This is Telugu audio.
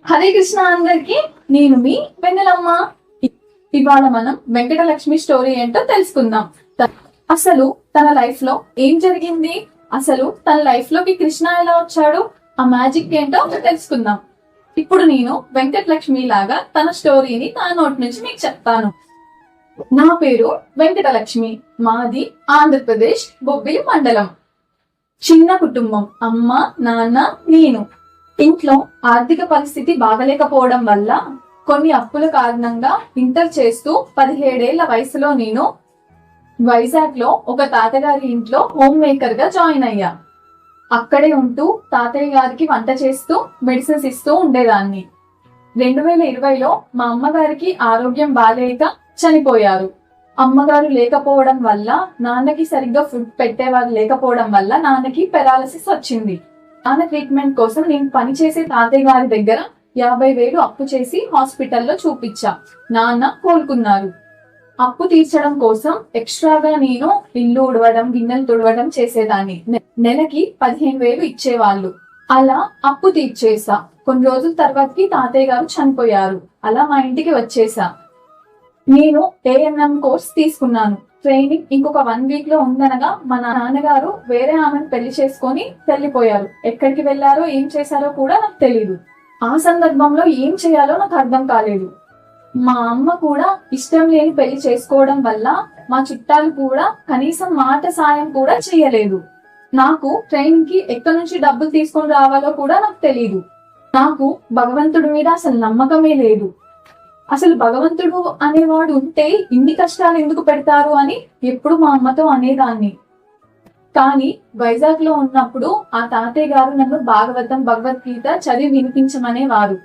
హరే కృష్ణ అందరికి. నేను మీ వెన్నెలమ్మ. ఇవాళ మనం వెంకటలక్ష్మి స్టోరీ ఏంటో తెలుసుకుందాం. అసలు తన లైఫ్ లో ఏం జరిగింది, అసలు తన లైఫ్ లోకి కృష్ణ ఎలా వచ్చాడు, ఆ మ్యాజిక్ ఏంటో తెలుసుకుందాం. ఇప్పుడు నేను వెంకటలక్ష్మి లాగా తన స్టోరీని తన నోటి నుంచి మీకు చెప్తాను. నా పేరు వెంకటలక్ష్మి. మాది ఆంధ్రప్రదేశ్ బొబ్బిలి మండలం. చిన్న కుటుంబం, అమ్మ నాన్న నేను. ఇంట్లో ఆర్థిక పరిస్థితి బాగలేకపోవడం వల్ల కొన్ని అప్పుల కారణంగా ఇంటర్ చేస్తూ 17 ఏళ్ల వయసులో నేను వైజాగ్ లో ఒక తాతగారి ఇంట్లో హోమ్ మేకర్ గా జాయిన్ అయ్యా. అక్కడే ఉంటూ తాతయ్య గారికి వంట చేస్తూ మెడిసిన్స్ ఇస్తూ ఉండేదాన్ని. 2020లో మా అమ్మగారికి ఆరోగ్యం బాలేక చనిపోయారు. అమ్మగారు లేకపోవడం వల్ల, నాన్నకి సరిగ్గా ఫుడ్ పెట్టేవారు లేకపోవడం వల్ల నాన్నకి పెరాలసిస్ వచ్చింది. నాన్న ట్రీట్మెంట్ కోసం నేను పనిచేసే తాతయ్య గారి దగ్గర 50,000 అప్పు చేసి హాస్పిటల్లో చూపించా. నాన్న కోలుకున్నారు. అప్పు తీర్చడం కోసం ఎక్స్ట్రాగా నేను ఇల్లు ఉడవడం, గిన్నెలు తుడవడం చేసేదాన్ని. నెలకి 15,000 ఇచ్చేవాళ్ళు. అలా అప్పు తీర్చేసా. కొన్ని రోజుల తర్వాతకి తాతయ్య గారు చనిపోయారు. అలా మా ఇంటికి వచ్చేసా. నేను ఏఎన్ఎం కోర్స్ తీసుకున్నాను. ట్రైనింగ్ ఇంకొక 1 వీక్ లో ఉందనగా మా నాన్నగారు వేరే ఆమెను పెళ్లి చేసుకొని వెళ్ళిపోయారు. ఎక్కడికి వెళ్లారో ఏం చేశారో కూడా నాకు తెలియదు. ఆ సందర్భంలో ఏం చేయాలో నాకు అర్థం కాలేదు. మా అమ్మ కూడా ఇష్టం లేని పెళ్లి చేసుకోవడం వల్ల మా చుట్టాలు కూడా కనీసం మాట సాయం కూడా చేయలేదు. నాకు ట్రైనింగ్ కి ఎక్కడి నుంచి డబ్బులు తీసుకొని రావాలో కూడా నాకు తెలియదు. నాకు భగవంతుడి మీద అసలు నమ్మకమే లేదు. అసలు భగవంతుడు అనేవాడు ఉంటే ఇన్ని కష్టాలు ఎందుకు పెడతారు అని ఎప్పుడు మా అమ్మతో అనేదాన్ని. కానీ వైజాగ్ లో ఉన్నప్పుడు ఆ తాతయ్య గారు నన్ను భాగవతం, భగవద్గీత చదివి వినిపించమనేవారు.